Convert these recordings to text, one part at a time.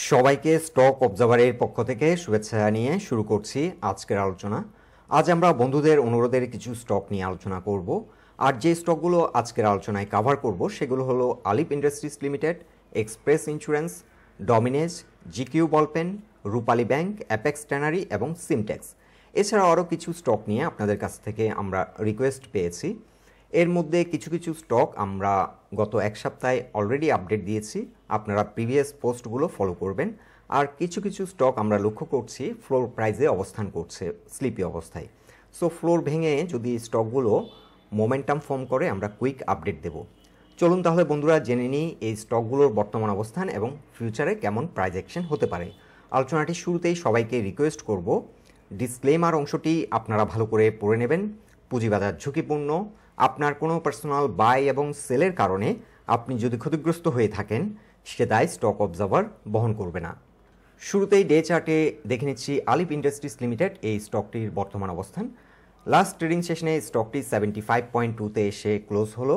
সবাইকে স্টক অবজারভারের পক্ষ থেকে শুভেচ্ছা জানিয়ে শুরু করছি আজকের আলোচনা। আজ আমরা বন্ধুদের অনুরোধের কিছু স্টক নিয়ে আলোচনা করব। আর যে স্টকগুলো আজকের আলোচনায় কভার করব সেগুলো হলো Alif industries limited, express insurance, ডমিনেজ, GQ ball pen, Rupali bank, apex tannery এবং সিমটেক্স। এছাড়াও আরও কিছু স্টক নিয়ে আপনাদের কাছ থেকে আমরা রিকোয়েস্ট পেয়েছি। এর মধ্যে কিছু কিছু স্টক আমরা গত এক সপ্তাহে অলরেডি আপডেট দিয়েছি, আপনারা প্রিভিয়াস পোস্টগুলো ফলো করবেন। আর কিছু কিছু স্টক আমরা লক্ষ্য করছি ফ্লোর প্রাইসে অবস্থান করছে স্লিপি অবস্থায়। সো ফ্লোর ভেঙে যদি স্টকগুলো মোমেন্টাম ফর্ম করে আমরা কুইক আপডেট দেব। চলুন তাহলে বন্ধুরা জেনে নিই এই স্টকগুলোর বর্তমান অবস্থান এবং ফিউচারে কেমন প্রাইস অ্যাকশন হতে পারে। আলোচনাটি শুরুতেই সবাইকে রিকোয়েস্ট করব ডিসক্লেমার অংশটি আপনারা ভালো করে পড়ে নেবেন। পুঁজিবাজার ঝুঁকিপূর্ণ, আপনার কোনো পার্সোনাল বাই এবং সেলের কারণে আপনি যদি ক্ষতিগ্রস্ত হয়ে থাকেন সে দায় স্টক অবজারভার বহন করবে না। শুরুতেই ডে চার্টে দেখে নিচ্ছি আলিফ ইন্ডাস্ট্রিজ লিমিটেড, এই স্টকটির বর্তমান অবস্থান। লাস্ট ট্রেডিং সেশনে স্টকটি 75.2-তে এসে ক্লোজ হলো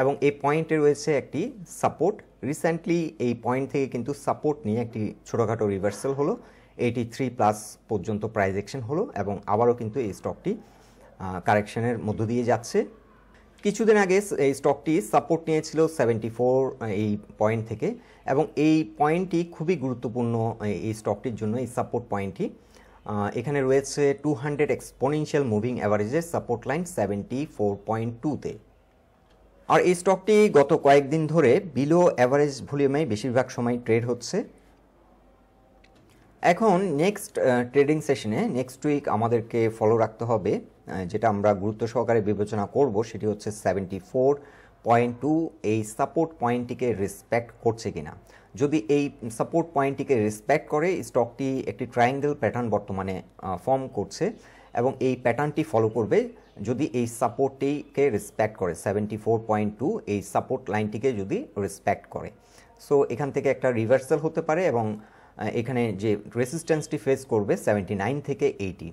এবং এই পয়েন্টে রয়েছে একটি সাপোর্ট। রিসেন্টলি এই পয়েন্ট থেকে কিন্তু সাপোর্ট নিয়ে একটি ছোটোখাটো রিভার্সাল হলো, 83+ পর্যন্ত প্রাইস অ্যাকশন হলো এবং আবারও কিন্তু এই স্টকটি কারেকশনের মধ্য দিয়ে যাচ্ছে। কিছুদিন আগে এই স্টকটি সাপোর্ট নিয়েছিল 74 এই পয়েন্ট থেকে এবং এই পয়েন্টটি খুবই গুরুত্বপূর্ণ এই স্টকটির জন্য। এই সাপোর্ট পয়েন্টটি এখানে রয়েছে 200 এক্সপোনেনশিয়াল মুভিং অ্যাভারেজের সাপোর্ট লাইন 74.2-তে। আর এই স্টকটি গত কয়েকদিন ধরে বিলো অ্যাভারেজ ভলিউমে বেশিরভাগ সময় ট্রেড হচ্ছে। এখন নেক্সট ট্রেডিং সেশনে নেক্সট উইক আমাদেরকে ফলো রাখতে হবে, যেটা আমরা গুরুত্ব সহকারে বিবেচনা করব সেটি হচ্ছে 74.2 এই সাপোর্ট পয়েন্টটিকে রেসপেক্ট করছে কিনা। যদি এই সাপোর্ট পয়েন্টটিকে রেসপেক্ট করে স্টকটি একটি ট্রায়াঙ্গেল প্যাটার্ন বর্তমানে ফর্ম করছে এবং এই প্যাটার্নটি ফলো করবে। যদি এই সাপোর্টটিকে রেসপেক্ট করে 74.2 এই সাপোর্ট লাইনটিকে যদি রেসপেক্ট করে, সো এখান থেকে একটা রিভার্সাল হতে পারে এবং এখানে যে রেসিস্ট্যান্সটি ফেস করবে 79 থেকে 80।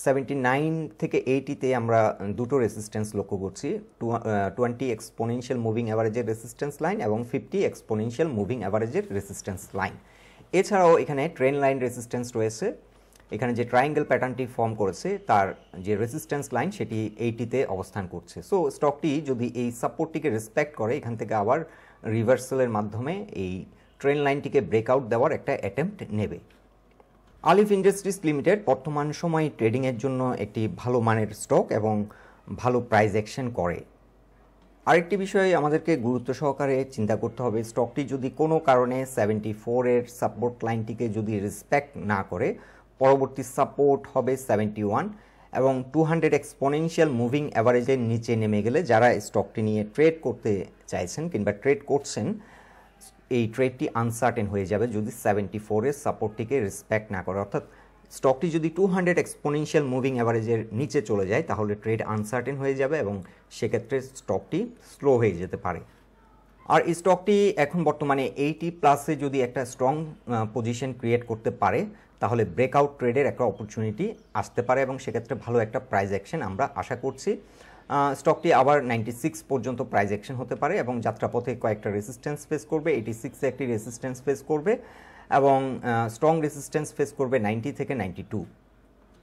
79 থেকে 80-তে আমরা দুটো রেসিস্ট্যান্স লক্ষ্য করছি, 20 এক্সপোনেনশিয়াল মুভিং অ্যাভারেজের রেসিস্ট্যান্স লাইন এবং 50 এক্সপোনেনশিয়াল মুভিং অ্যাভারেজের রেসিস্ট্যান্স লাইন। এছাড়াও এখানে ট্রেন্ড লাইন রেসিস্ট্যান্স রয়েছে। এখানে যে ট্রায়াঙ্গেল প্যাটার্নটি ফর্ম করেছে তার যে রেসিস্ট্যান্স লাইন সেটি 80-তে অবস্থান করছে। সো স্টকটি যদি এই সাপোর্টটিকে রেসপেক্ট করে এখান থেকে আবার রিভার্সালের মাধ্যমে এই ট্রেন্ড লাইনটিকে ব্রেকআউট দেওয়ার একটা অ্যাটেম্প্ট নেবে। আলিফ ইন্ডাস্ট্রিজ লিমিটেড বর্তমান সময় ট্রেডিংয়ের জন্য একটি ভালো মানের স্টক এবং ভালো প্রাইস অ্যাকশন করে। আরেকটি বিষয় আমাদেরকে গুরুত্ব সহকারে চিন্তা করতে হবে, স্টকটি যদি কোনো কারণে 74-এর সাপোর্ট লাইনটিকে যদি রেসপেক্ট না করে পরবর্তী সাপোর্ট হবে 71 এবং 200 এক্সপোনেনশিয়াল মুভিং অ্যাভারেজের নিচে নেমে গেলে যারা স্টকটি নিয়ে ট্রেড করতে চাইছেন কিংবা ট্রেড করছেন এই ট্রেডটি আনসার্টেন হয়ে যাবে যদি 74-এর সাপোর্টটিকে রেসপেক্ট না করে। অর্থাৎ স্টকটি যদি 200 এক্সপোনেনশিয়াল মুভিং অ্যাভারেজের নিচে চলে যায় তাহলে ট্রেড আনসার্টেন হয়ে যাবে এবং সেক্ষেত্রে স্টকটি স্লো হয়ে যেতে পারে। আর এই স্টকটি এখন বর্তমানে 80+ যদি একটা স্ট্রং পজিশন ক্রিয়েট করতে পারে তাহলে ব্রেকআউট ট্রেডের একটা অপরচুনিটি আসতে পারে এবং সেক্ষেত্রে ভালো একটা প্রাইস অ্যাকশন আমরা আশা করছি। স্টকটি আবার 96 পর্যন্ত প্রাইস অ্যাকশন হতে পারে এবং যাত্রাপথে কয়েকটা রেসিস্ট্যান্স ফেস করবে। 86-এ একটি রেসিস্ট্যান্স ফেস করবে এবং স্ট্রং রেসিস্ট্যান্স ফেস করবে 90 থেকে 92।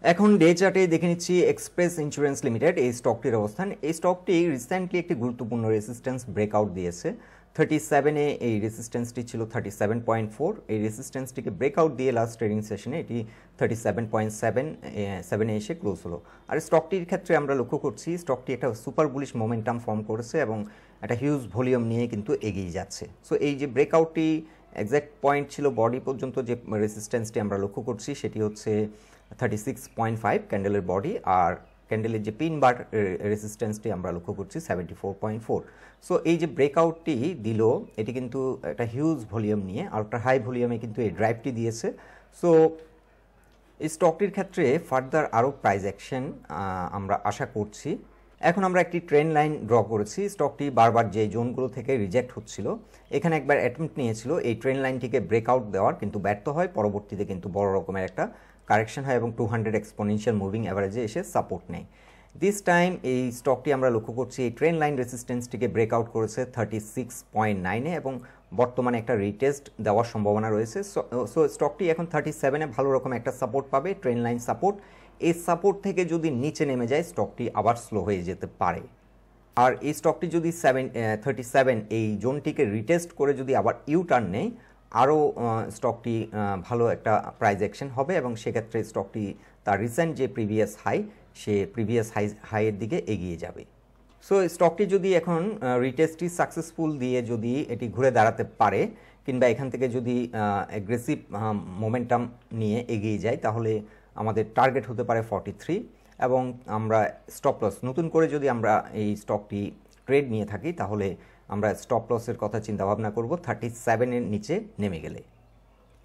এখন ডে চার্টে দেখে নিচ্ছি এক্সপ্রেস ইন্স্যুরেন্স লিমিটেড, এই স্টকটির অবস্থান। এই স্টকটি রিসেন্টলি একটি গুরুত্বপূর্ণ রেসিস্ট্যান্স ব্রেকআউট দিয়েছে। 37-এ এই রেসিস্ট্যান্সটি ছিল 37.4, এই রেসিস্ট্যান্সটিকে ব্রেকআউট দিয়ে লাস্ট ট্রেডিং সেশনে এটি 37.7-এ এসে ক্লোজ হলো। আর স্টকটির ক্ষেত্রে আমরা লক্ষ্য করছি স্টকটি একটা সুপার বুলিশ মোমেন্টাম ফর্ম করেছে এবং একটা হিউজ ভলিউম নিয়ে কিন্তু এগিয়ে যাচ্ছে। সো এই যে ব্রেকআউটটি এক্স্যাক্ট পয়েন্ট ছিল বডি পর্যন্ত যে রেসিস্ট্যান্সটি আমরা লক্ষ্য করছি সেটি হচ্ছে 36.5 ক্যান্ডেলের বডি, আর ক্যান্ডেলের যে পিন বার রেসিস্ট্যান্সটি আমরা লক্ষ্য করছি 74.4। সো এই যে ব্রেকআউটটি দিল এটি কিন্তু একটা হিউজ ভলিউম নিয়ে আল্ট্রা হাই ভলিউমে কিন্তু এই ড্রাইভটি দিয়েছে। সো এই স্টকটির ক্ষেত্রে ফার্দার আরও প্রাইস অ্যাকশন আমরা আশা করছি। এখন আমরা একটি ট্রেন্ড লাইন ড্র করেছি। স্টকটি বারবার যে জোনগুলো থেকে রিজেক্ট হচ্ছিল এখানে একবার অ্যাটেম্প্ট নিয়েছিল এই ট্রেন্ড লাইনটিকে ব্রেকআউট দেওয়ার, কিন্তু ব্যর্থ হয়। পরবর্তীতে কিন্তু বড় রকমের একটা কারেকশন হয় এবং 200 এক্সপোনেনশিয়াল মুভিং অ্যাভারেজে এসে সাপোর্ট নেয়। দিস টাইম এই স্টকটি আমরা লক্ষ্য করছি এই ট্রেন্ড লাইন রেসিস্ট্যান্সটিকে ব্রেকআউট করেছে 36.9-এ এবং বর্তমানে একটা রিটেস্ট দেওয়ার সম্ভাবনা রয়েছে। সো স্টকটি এখন 37-এ ভালো রকম একটা সাপোর্ট পাবে, ট্রেন্ড লাইন সাপোর্ট। এই সাপোর্ট থেকে যদি নিচে নেমে যায় স্টকটি আবার স্লো হয়ে যেতে পারে। আর এই স্টকটি যদি 37 এই জোনটিকে রিটেস্ট করে যদি আবার ইউ টার্ন নেয়, আরও স্টকটি ভালো একটা প্রাইস অ্যাকশন হবে এবং সেক্ষেত্রে স্টকটি তার রিসেন্ট যে প্রিভিয়াস হাই, সে প্রিভিয়াস হাইয়ের দিকে এগিয়ে যাবে। সো স্টকটি যদি এখন রিটেস্টটি সাকসেসফুল দিয়ে যদি এটি ঘুরে দাঁড়াতে পারে, কিংবা এখান থেকে যদি অ্যাগ্রেসিভ মোমেন্টাম নিয়ে এগিয়ে যায়, তাহলে আমাদের টার্গেট হতে পারে 43 এবং আমরা স্টপ লস নতুন করে যদি আমরা এই স্টকটি ট্রেড নিয়ে থাকি, তাহলে আমরা স্টপ লসের কথা চিন্তা ভাবনা করব 37-এর নিচে নেমে গেলে।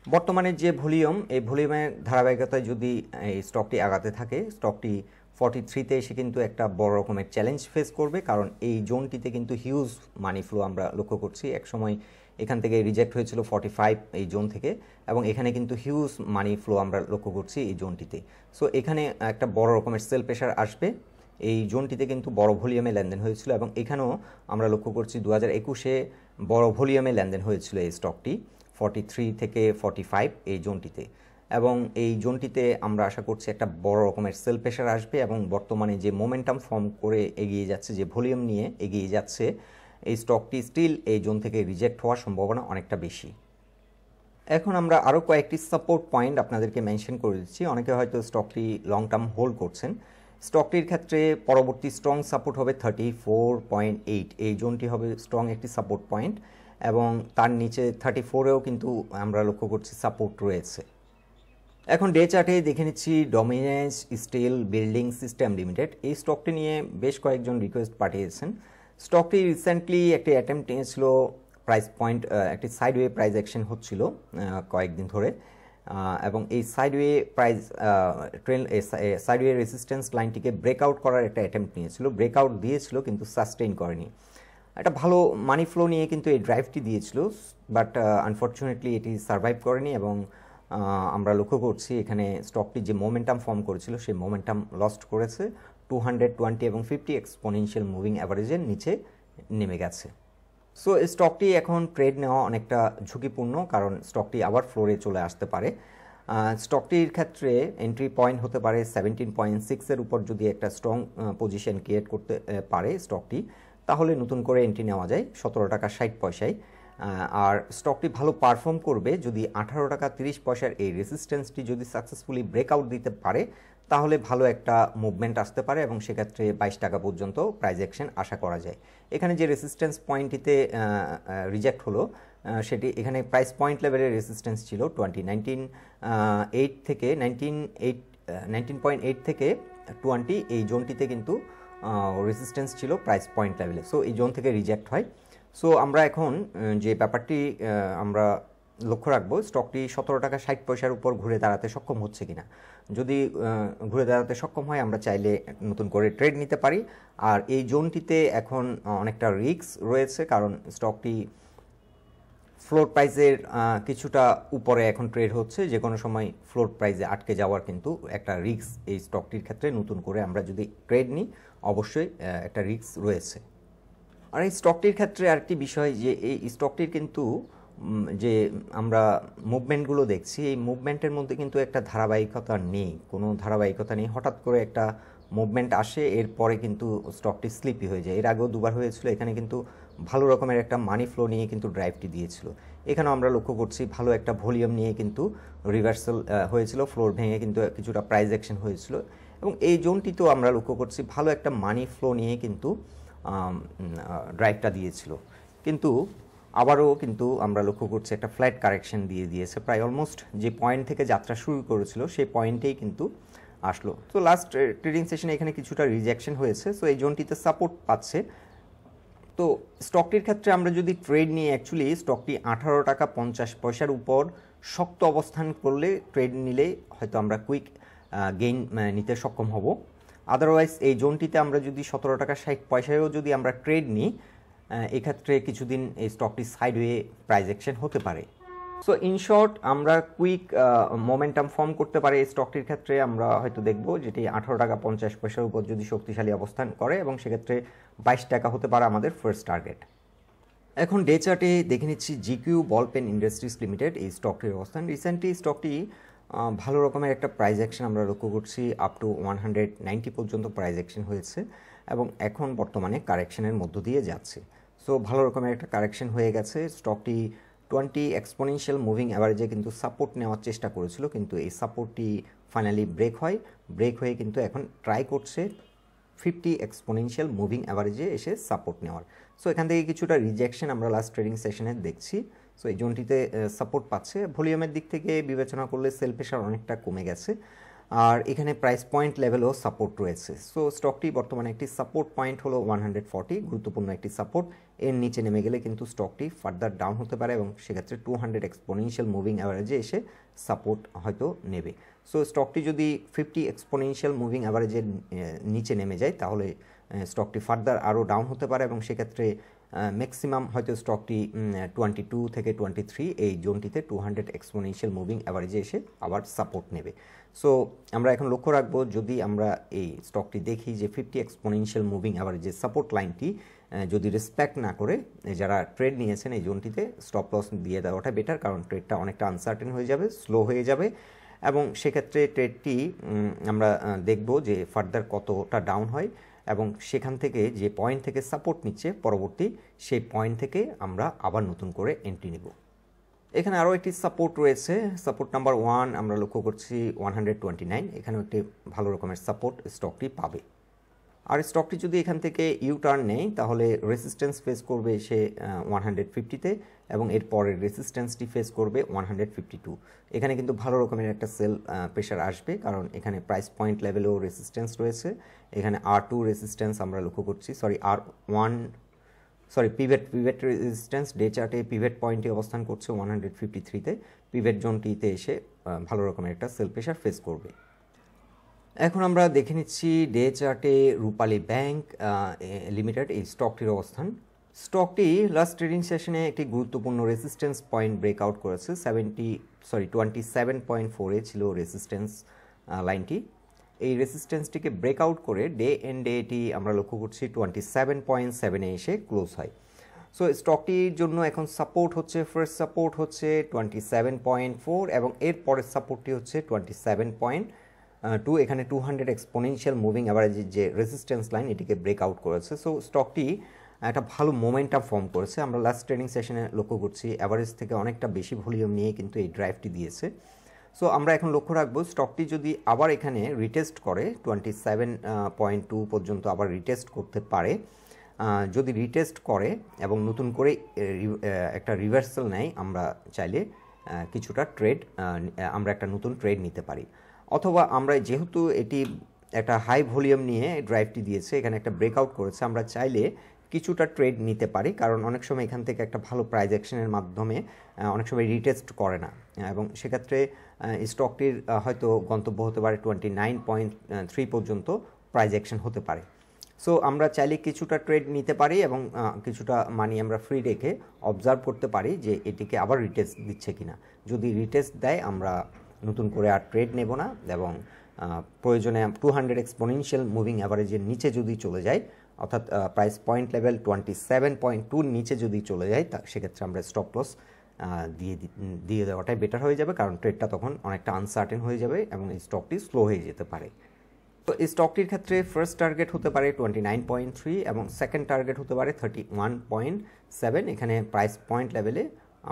বর্তমানে যে ভলিউম, এই ভলিউমের ধারাবাহিকতায় যদি এই স্টকটি আগাতে থাকে, স্টকটি 43-তে এসে কিন্তু একটা বড় রকমের চ্যালেঞ্জ ফেস করবে, কারণ এই জোনটিতে কিন্তু হিউজ মানি ফ্লো আমরা লক্ষ্য করছি। একসময় এখান থেকে রিজেক্ট হয়েছিল 45 এই জোন থেকে, এবং এখানে কিন্তু হিউজ মানি ফ্লো আমরা লক্ষ্য করছি এই জোনটিতে। সো এখানে একটা বড় রকমের সেল প্রেশার আসবে। এই জোনটিতে কিন্তু বড় ভলিউমে লেনদেন হয়েছিল, এবং এখানেও আমরা লক্ষ্য করছি 2021-এ বড় ভলিউমে লেনদেন হয়েছিল এই স্টকটি 43 থেকে 45 এই জোনটিতে। এবং এই জোনটিতে আমরা আশা করছি একটা বড় রকমের সেল প্রেশার আসবে, এবং বর্তমানে যে মোমেন্টাম ফর্ম করে এগিয়ে যাচ্ছে, যে ভলিউম নিয়ে এগিয়ে যাচ্ছে, এই স্টকটি স্টিল এই জোন থেকে রিজেক্ট হওয়ার সম্ভাবনা অনেকটা বেশি। এখন আমরা আরও কয়েকটি সাপোর্ট পয়েন্ট আপনাদেরকে মেনশন করে দিচ্ছি। অনেকে হয়তো স্টকটি লং টার্ম হোল্ড করছেন। স্টকটির ক্ষেত্রে পরবর্তী স্ট্রং সাপোর্ট হবে 34.8, এই জোনটি হবে স্ট্রং একটি সাপোর্ট পয়েন্ট, এবং তার নিচে 34-এও কিন্তু আমরা লক্ষ্য করছি সাপোর্ট রয়েছে। এখন ডে চার্টে দেখে নিচ্ছি dominance steel building system limited. এই স্টকটি নিয়ে বেশ কয়েকজন রিকোয়েস্ট পাঠিয়েছেন। স্টকটি রিসেন্টলি একটি অ্যাটেম্পট নিয়েছিল প্রাইস পয়েন্ট, একটি সাইডওয়ে প্রাইস অ্যাকশন হচ্ছিল কয়েকদিন ধরে, এবং এই সাইডওয়ে প্রাইস সাইডওয়ে রেজিস্ট্যান্স লাইনটিকে ব্রেকআউট করার একটা অ্যাটেম্পট নিয়েছিল, ব্রেকআউট দিয়েছিল কিন্তু সাস্টেইন করেনি। একটা ভালো মানি ফ্লো নিয়ে কিন্তু এই ড্রাইভটি দিয়েছিল, বাট আনফর্চুনেটলি এটি সার্ভাইভ করেনি, এবং আমরা লক্ষ্য করছি এখানে স্টকটি যে মোমেন্টাম ফর্ম করেছিল সেই মোমেন্টাম লস্ট করেছে, 220 এবং 50 এক্সপোনেনশিয়াল মুভিং অ্যাভারেজের নিচে নেমে গেছে। সো স্টকটি এখন ট্রেড নেওয়া অনেকটা ঝুঁকিপূর্ণ, কারণ স্টকটি আবার ফ্লোরে চলে আসতে পারে। স্টকটির ক্ষেত্রে এন্ট্রি পয়েন্ট হতে পারে 17.6-এর উপর। যদি একটা স্ট্রং পজিশন ক্রিয়েট করতে পারে স্টকটি, তাহলে নতুন করে এন্ট্রি নেওয়া যায় 17 টাকা 60 পয়সায়। আর স্টকটি ভালো পারফর্ম করবে যদি 18 টাকা 30 পয়সার এই রেজিস্ট্যান্সটি যদি সাকসেসফুলি ব্রেকআউট দিতে পারে, তাহলে ভালো একটা মুভমেন্ট আসতে পারে, এবং সেক্ষেত্রে 22 টাকা পর্যন্ত প্রাইস অ্যাকশন আশা করা যায়। এখানে যে রেজিস্ট্যান্স পয়েন্টটিতে রিজেক্ট হলো, সেটি এখানে প্রাইস পয়েন্ট লেভেলের রেজিস্ট্যান্স ছিল 19.8 থেকে 19.8 থেকে 20, এই জোনটিতে কিন্তু রেজিস্ট্যান্স ছিল প্রাইস পয়েন্ট লেভেলে। সো এই জোন থেকে রিজেক্ট হয়। সো আমরা এখন যে ব্যাপারটি আমরা লক্ষ্য রাখবো, স্টকটি 17 টাকা 60 পয়সার উপর ঘুরে দাঁড়াতে সক্ষম হচ্ছে কিনা। যদি ঘুরে দাঁড়াতে সক্ষম হয়, আমরা চাইলে নতুন করে ট্রেড নিতে পারি। আর এই জোনটিতে এখন অনেকটা রিস্ক রয়েছে, কারণ স্টকটি ফ্লোর প্রাইসের কিছুটা উপরে এখন ট্রেড হচ্ছে। যে কোনো সময় ফ্লোর প্রাইসে আটকে যাওয়ার কিন্তু একটা রিস্ক এই স্টকটির ক্ষেত্রে, নতুন করে আমরা যদি ট্রেড নিই অবশ্যই একটা রিস্ক রয়েছে। আর এই স্টকটির ক্ষেত্রে আরেকটি বিষয়, যে এই স্টকটির কিন্তু যে আমরা মুভমেন্টগুলো দেখছি, এই মুভমেন্টের মধ্যে কিন্তু একটা ধারাবাহিকতা নেই, কোনো ধারাবাহিকতা নেই। হঠাৎ করে একটা মুভমেন্ট আসে, এরপরে কিন্তু স্টকটি স্লিপি হয়ে যায়। এর আগেও দুবার হয়েছিল। এখানে কিন্তু ভালো রকমের একটা মানি ফ্লো নিয়ে কিন্তু ড্রাইভটি দিয়েছিল। এখানেও আমরা লক্ষ্য করছি ভালো একটা ভলিউম নিয়ে কিন্তু রিভার্সাল হয়েছিল, ফ্লোর ভেঙে কিন্তু কিছুটা প্রাইস অ্যাকশন হয়েছিল, এবং এই জোনটিতেও আমরা লক্ষ্য করছি ভালো একটা মানি ফ্লো নিয়ে কিন্তু ড্রাইভটা দিয়েছিল। কিন্তু আবারও কিন্তু আমরা লক্ষ্য করছি একটা ফ্ল্যাট কারেকশন দিয়ে দিয়েছে, প্রায় অলমোস্ট যে পয়েন্ট থেকে যাত্রা শুরু করেছিল সেই পয়েন্টেই কিন্তু আসলো। তো লাস্ট ট্রেডিং সেশনে এখানে কিছুটা রিজেকশন হয়েছে, সো এই জোনটিতে সাপোর্ট পাচ্ছে। তো স্টকটির ক্ষেত্রে আমরা যদি ট্রেড নিই, অ্যাকচুয়ালি স্টকটি 18 টাকা 50 পয়সার উপর শক্ত অবস্থান করলে ট্রেড নিলে হয়তো আমরা কুইক গেইন নিতে সক্ষম হব। আদারওয়াইজ এই জোনটিতে আমরা যদি 17 টাকা 60 পয়সায়ও যদি আমরা ট্রেড নিই, এক্ষেত্রে কিছুদিন এই স্টকটি সাইডওয়ে প্রাইস অ্যাকশন হতে পারে। সো ইন শর্ট, আমরা কুইক মোমেন্টাম ফর্ম করতে পারে এই স্টকটির ক্ষেত্রে। আমরা হয়তো দেখব যেটি 18 টাকা 50 পয়সার উপর যদি শক্তিশালী অবস্থান করে, এবং সেক্ষেত্রে 22 টাকা হতে পারে আমাদের ফার্স্ট টার্গেট। এখন ডে চার্টে দেখে নিচ্ছি GQ ball pen industries limited এই স্টকটির অবস্থান। রিসেন্টলি স্টকটি ভালো রকমের একটা প্রাইস অ্যাকশন আমরা লক্ষ্য করছি, আপ টু 190 পর্যন্ত প্রাইস অ্যাকশন হয়েছে এবং এখন বর্তমানে কারেকশনের মধ্য দিয়ে যাচ্ছে। সো ভালো রকমের একটা কারেকশন হয়ে গেছে। স্টকটি 20 এক্সপোনেনশিয়াল মুভিং অ্যাভারেজে কিন্তু সাপোর্ট নেওয়ার চেষ্টা করেছিল, কিন্তু এই সাপোর্টটি ফাইনালি ব্রেক হয়ে কিন্তু এখন ট্রাই করছে 50 এক্সপোনেনশিয়াল মুভিং অ্যাভারেজে এসে সাপোর্ট নেওয়ার। সো এখান থেকে কিছুটা রিজেকশন আমরা লাস্ট ট্রেডিং সেশনে দেখছি। সো এই জোনটিতে সাপোর্ট পাচ্ছে। ভলিউমের দিক থেকে বিবেচনা করলে সেল প্রেশার অনেকটা কমে গেছে, আর এখানে প্রাইস পয়েন্ট লেভেলও সাপোর্ট রয়েছে। সো স্টকটি বর্তমানে একটি সাপোর্ট পয়েন্ট হলো 140, গুরুত্বপূর্ণ একটি সাপোর্ট। এর নিচে নেমে গেলে কিন্তু স্টকটি ফার্দার ডাউন হতে পারে এবং সেক্ষেত্রে 200 এক্সপোনেনশিয়াল মুভিং অ্যাভারেজে এসে সাপোর্ট হয়তো নেবে। সো স্টকটি যদি 50 এক্সপোনেনশিয়াল মুভিং অ্যাভারেজের নিচে নেমে যায় তাহলে স্টকটি ফার্দার আরও ডাউন হতে পারে এবং সেক্ষেত্রে ম্যাক্সিমাম হয়তো স্টকটি 22 থেকে 23 এই জোনটিতে 200 এক্সপোনেনশিয়াল মুভিং অ্যাভারেজে এসে আবার সাপোর্ট নেবে। সো আমরা এখন লক্ষ্য রাখবো, যদি আমরা এই স্টকটি দেখি যে 50 এক্সপোনেনশিয়াল মুভিং অ্যাভারেজের সাপোর্ট লাইনটি যদি রেসপেক্ট না করে, যারা ট্রেড নিয়েছেন এই জোনটিতে স্টপ লস দিয়ে দেওয়াটা বেটার, কারণ ট্রেডটা অনেকটা আনসার্টেন হয়ে যাবে, স্লো হয়ে যাবে এবং সেক্ষেত্রে ট্রেডটি আমরা দেখব যে ফার্দার কতটা ডাউন হয় এবং সেখান থেকে যে পয়েন্ট থেকে সাপোর্ট নিচ্ছে পরবর্তী সেই পয়েন্ট থেকে আমরা আবার নতুন করে এন্ট্রি নেব। এখানে আরও একটি সাপোর্ট রয়েছে, সাপোর্ট নাম্বার 1 আমরা লক্ষ্য করছি 129। এখানেও একটি ভালো রকমের সাপোর্ট স্টকটি পাবে। আর স্টকটি যদি এখান থেকে ইউ টার্ন নেয় তাহলে রেসিস্ট্যান্স ফেস করবে সে 150-তে এবং এর পরের রেসিস্ট্যান্সটি ফেস করবে 152। এখানে কিন্তু ভালো রকমের একটা সেল প্রেশার আসবে, কারণ এখানে প্রাইস পয়েন্ট লেভেলেও রেসিস্ট্যান্স রয়েছে। এখানে R2 রেসিস্ট্যান্স আমরা লক্ষ্য করছি, পিভেট রেজিস্ট্যান্স ডে চার্টে পিভেট পয়েন্টে অবস্থান করছে 153-তে। পিভেট জোনটিতে এসে ভালো রকমের একটা সেল প্রেশার ফেস করবে। এখন আমরা দেখে নিচ্ছি ডে চার্টে রূপালী ব্যাংক লিমিটেড এই স্টকটির অবস্থান। স্টকটি লাস্ট ট্রেডিং সেশনে একটি গুরুত্বপূর্ণ রেজিস্ট্যান্স পয়েন্ট ব্রেকআউট করেছে। 27.4 ছিল রেজিস্ট্যান্স লাইনটি। এই রেজিস্ট্যান্সটিকে ব্রেকআউট করে ডে এন্ডে এটি আমরা লক্ষ্য করছি 27.7-এ এসে ক্লোজ হয়। সো স্টকটির জন্য এখন সাপোর্ট হচ্ছে, ফার্স্ট সাপোর্ট হচ্ছে 27.4 এবং এর পরের সাপোর্টটি হচ্ছে 27.2। এখানে 200 এক্সপোনেনশিয়াল মুভিং অ্যাভারেজের যে রেজিস্ট্যান্স লাইন এটিকে ব্রেকআউট করেছে। সো স্টকটি একটা ভালো মোমেন্টাম ফর্ম করেছে। আমরা লাস্ট ট্রেডিং সেশনে লক্ষ্য করছি অ্যাভারেজ থেকে অনেকটা বেশি ভলিউম নিয়ে কিন্তু এই ড্রাইভটি দিয়েছে। সো আমরা এখন লক্ষ্য রাখবো স্টকটি যদি আবার এখানে রিটেস্ট করে 27.2 পর্যন্ত আবার রিটেস্ট করতে পারে। যদি রিটেস্ট করে এবং নতুন করে একটা রিভার্সাল নেয়, আমরা চাইলে কিছুটা আমরা একটা নতুন ট্রেড নিতে পারি। অথবা আমরা যেহেতু এটি একটা হাই ভলিউম নিয়ে ড্রাইভটি দিয়েছে, এখানে একটা ব্রেকআউট করেছে, আমরা চাইলে কিছুটা ট্রেড নিতে পারি, কারণ অনেক সময় এখান থেকে একটা ভালো প্রাইস অ্যাকশনের মাধ্যমে অনেক সময় রিটেস্ট করে না এবং সেক্ষেত্রে স্টকটির হয়তো গন্তব্য হতে পারে 29.3 পর্যন্ত প্রাইস অ্যাকশন হতে পারে। সো আমরা চাইলে কিছুটা ট্রেড নিতে পারি এবং কিছুটা মানি আমরা ফ্রি রেখে অবজার্ভ করতে পারি যে এটিকে আবার রিটেস্ট দিচ্ছে কিনা। যদি রিটেস্ট দেয় আমরা নতুন করে আর ট্রেড নেব না এবং প্রয়োজনে 200 এক্সপোনেনশিয়াল মুভিং অ্যাভারেজের নিচে যদি চলে যায়, অর্থাৎ প্রাইস পয়েন্ট লেভেল 27.2 নিচে যদি চলে যায় সেক্ষেত্রে আমরা স্টপ লস দিয়ে দেওয়াটাই বেটার হয়ে যাবে, কারণ ট্রেডটা তখন অনেকটা আনসার্টেন হয়ে যাবে এবং এই স্টকটি স্লো হয়ে যেতে পারে। তো এই স্টকটির ক্ষেত্রে ফার্স্ট টার্গেট হতে পারে 29.3 এবং সেকেন্ড টার্গেট হতে পারে 31.7। এখানে প্রাইস পয়েন্ট লেভেলে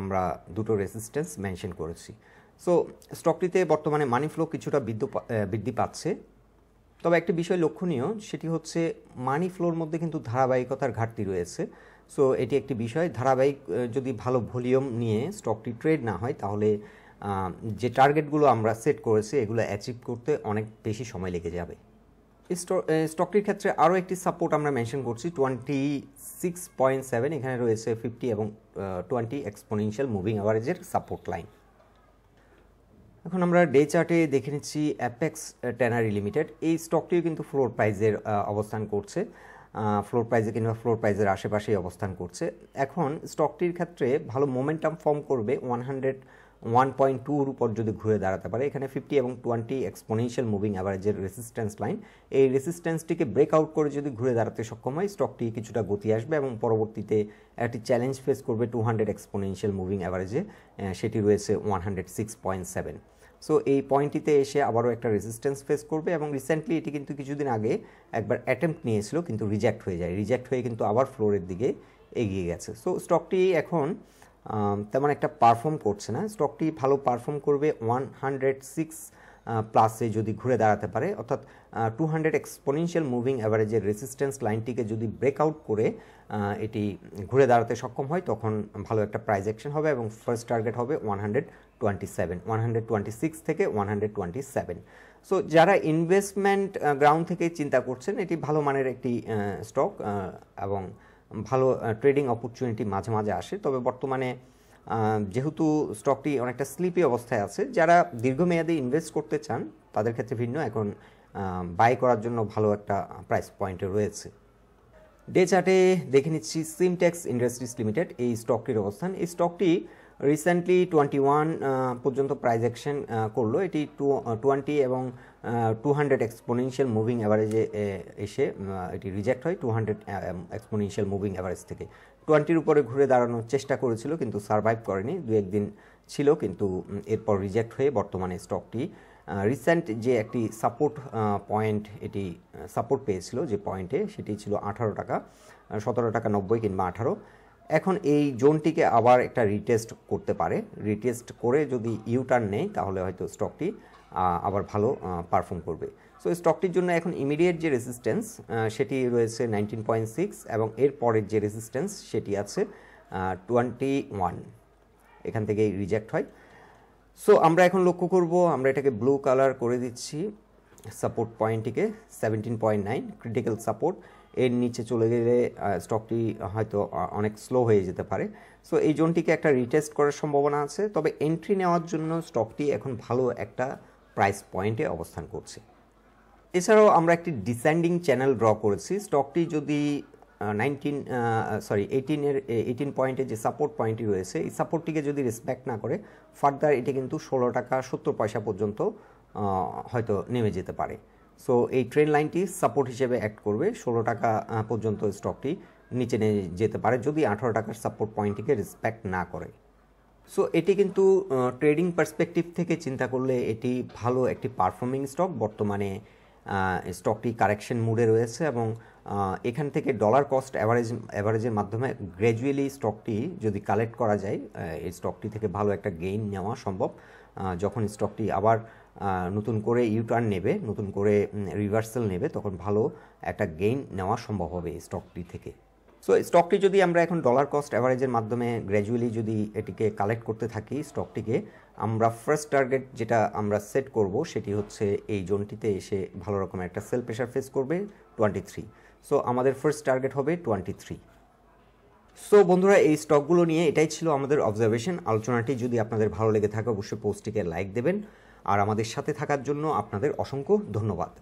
আমরা দুটো রেজিস্ট্যান্স মেনশন করেছি। সো স্টকটিতে বর্তমানে মানি ফ্লো কিছুটা বৃদ্ধি পাচ্ছে, তবে একটি বিষয় লক্ষণীয়, সেটি হচ্ছে মানি ফ্লোর মধ্যে কিন্তু ধারাবাহিকতার ঘাটতি রয়েছে। সো এটি একটি বিষয়, ধারাবাহিক যদি ভালো ভলিউম নিয়ে স্টকটি ট্রেড না হয় তাহলে যে টার্গেটগুলো আমরা সেট করেছি এগুলো অ্যাচিভ করতে অনেক বেশি সময় লেগে যাবে। স্টকটির ক্ষেত্রে আরও একটি সাপোর্ট আমরা মেনশন করছি 26.7। এখানে রয়েছে 50 এবং 20 এক্সপোনেনশিয়াল মুভিং অ্যাভারেজের সাপোর্ট লাইন। এখন আমরা ডে চার্টে দেখে নিচ্ছি অ্যাপেক্স ট্যানারি লিমিটেড। এই স্টকটিও কিন্তু ফ্লোর প্রাইজের অবস্থান করছে, ফ্লোর প্রাইজে কিংবা ফ্লোর প্রাইজের আশেপাশেই অবস্থান করছে। এখন স্টকটির ক্ষেত্রে ভালো মোমেন্টাম ফর্ম করবে 1.2 উপর যদি ঘুরে দাঁড়াতে পারে, এখানে 50 এবং 20 এক্সপোনেনশিয়াল মুভিং অ্যাভারেজের রেসিস্ট্যান্স লাইন, এই রেসিস্ট্যান্সটিকে ব্রেকআউট করে যদি ঘুরে দাঁড়াতে সক্ষম হয়, স্টকটি কিছুটা গতি আসবে এবং পরবর্তীতে একটি চ্যালেঞ্জ ফেস করবে 200 এক্সপোনেনশিয়াল মুভিং অ্যাভারেজে, সেটি রয়েছে 106.7। সো এই পয়েন্টটিতে এসে আবারও একটা রেজিস্ট্যান্স ফেস করবে এবং রিসেন্টলি এটি কিন্তু কিছুদিন আগে একবার অ্যাটেম্প্ট নিয়েছিল কিন্তু রিজেক্ট হয়ে যায়, রিজেক্ট হয়ে কিন্তু আবার ফ্লোরের দিকে এগিয়ে গেছে। সো স্টকটি এখন তেমন একটা পারফর্ম করছে না, স্টকটি ভালো পারফর্ম করবে 106 প্লাসে যদি ঘুরে দাঁড়াতে পারে, অর্থাৎ 200 এক্সপোনেনশিয়াল মুভিং অ্যাভারেজের রেসিস্ট্যান্স লাইনটিকে যদি ব্রেকআউট করে এটি ঘুরে দাঁড়াতে সক্ষম হয়, তখন ভালো একটা প্রাইস অ্যাকশন হবে এবং ফার্স্ট টার্গেট হবে 126 থেকে 127। সো যারা ইনভেস্টমেন্ট গ্রাউন্ড থেকে চিন্তা করছেন, এটি ভালো মানের একটি স্টক এবং ভালো ট্রেডিং অপরচুনিটি মাঝে মাঝে আসে, তবে বর্তমানে যেহেতু স্টকটি অনেকটা স্লিপি অবস্থায় আছে, যারা দীর্ঘমেয়াদী ইনভেস্ট করতে চান তাদের ক্ষেত্রে ভিন্ন, এখন বাই করার জন্য ভালো একটা প্রাইস পয়েন্টে রয়েছে। ডে চার্টে দেখে নিচ্ছি সিমটেক্স ইন্ডাস্ট্রিজ লিমিটেড, এই স্টকটির অবস্থান। এই স্টকটি রিসেন্টলি 21 পর্যন্ত প্রাইস অ্যাকশন করলো, এটি 20 এবং 200 এক্সপোনেনশিয়াল মুভিং অ্যাভারেজে এসে এটি রিজেক্ট হয় 200 এক্সপোনেনশিয়াল মুভিং অ্যাভারেজ থেকে। 20-র উপরে ঘুরে দাঁড়ানোর চেষ্টা করেছিল কিন্তু সারভাইভ করেনি, দু একদিন ছিল কিন্তু এরপর রিজেক্ট হয়ে বর্তমানে স্টকটি রিসেন্ট যে একটি সাপোর্ট পয়েন্ট, এটি সাপোর্ট পেয়েছিল যে পয়েন্টে, সেটি ছিল 18 টাকা, 17 টাকা 90 কিংবা 18। এখন এই জোনটিকে আবার একটা রিটেস্ট করতে পারে, রিটেস্ট করে যদি ইউটার্ন নেয় তাহলে হয়তো স্টকটি আবার ভালো পারফর্ম করবে। সো স্টকটির জন্য এখন ইমিডিয়েট যে রেজিস্ট্যান্স সেটি রয়েছে 19.6 এবং এর পরের যে রেজিস্ট্যান্স সেটি আছে 21, এখান থেকেই রিজেক্ট হয়। সো আমরা এখন লক্ষ্য করব, আমরা এটাকে ব্লু কালার করে দিচ্ছি সাপোর্ট পয়েন্টটিকে 17.9 ক্রিটিক্যাল সাপোর্ট, এর নিচে চলে গেলে স্টকটি হয়তো অনেক স্লো হয়ে যেতে পারে। সো এই জোনটিকে একটা রিটেস্ট করার সম্ভাবনা আছে, তবে এন্ট্রি নেওয়ার জন্য স্টকটি এখন ভালো একটা প্রাইস পয়েন্টে অবস্থান করছে। এছাড়াও আমরা একটি ডিসেন্ডিং চ্যানেল ড্র করেছি, স্টকটি যদি 18 পয়েন্টে যে সাপোর্ট পয়েন্টটি রয়েছে, এই সাপোর্টটিকে যদি রেসপেক্ট না করে ফার্দার এটি কিন্তু 16 টাকা 70 পয়সা পর্যন্ত হয়তো নেমে যেতে পারে। সো এই ট্রেন লাইনটি সাপোর্ট হিসেবে অ্যাক্ট করবে, 16 টাকা পর্যন্ত স্টকটি নিচে নিয়ে যেতে পারে যদি 18 টাকার সাপোর্ট পয়েন্টটিকে রেসপেক্ট না করে। সো এটি কিন্তু ট্রেডিং পার্সপেক্টিভ থেকে চিন্তা করলে এটি ভালো একটি পারফর্মিং স্টক। বর্তমানে স্টকটি কারেকশন মুডে রয়েছে এবং এখান থেকে ডলার কস্ট অ্যাভারেজের মাধ্যমে গ্র্যাজুয়ালি স্টকটি যদি কালেক্ট করা যায়, এই স্টকটি থেকে ভালো একটা গেইন নেওয়া সম্ভব। যখন স্টকটি আবার নতুন করে ইউটার্ন নেবে, নতুন করে রিভার্সাল নেবে, তখন ভালো একটা গেইন নেওয়া সম্ভব হবে এই স্টকটি থেকে। সো স্টকটি যদি আমরা এখন ডলার কস্ট অ্যাভারেজের মাধ্যমে গ্র্যাজুয়ালি যদি এটিকে কালেক্ট করতে থাকি, স্টকটিকে আমরা ফার্স্ট টার্গেট যেটা আমরা সেট করব সেটি হচ্ছে এই জোনটিতে এসে ভালো রকমের একটা সেল প্রেশার ফেস করবে 23। সো আমাদের ফার্স্ট টার্গেট হবে 23। সো বন্ধুরা, এই স্টকগুলো নিয়ে এটাই ছিল আমাদের অবজারভেশন। আলোচনাটি যদি আপনাদের ভালো লেগে থাকে অবশ্যই পোস্টটিকে লাইক দেবেন, আর আমাদের সাথে থাকার জন্য আপনাদের অসংখ্য ধন্যবাদ।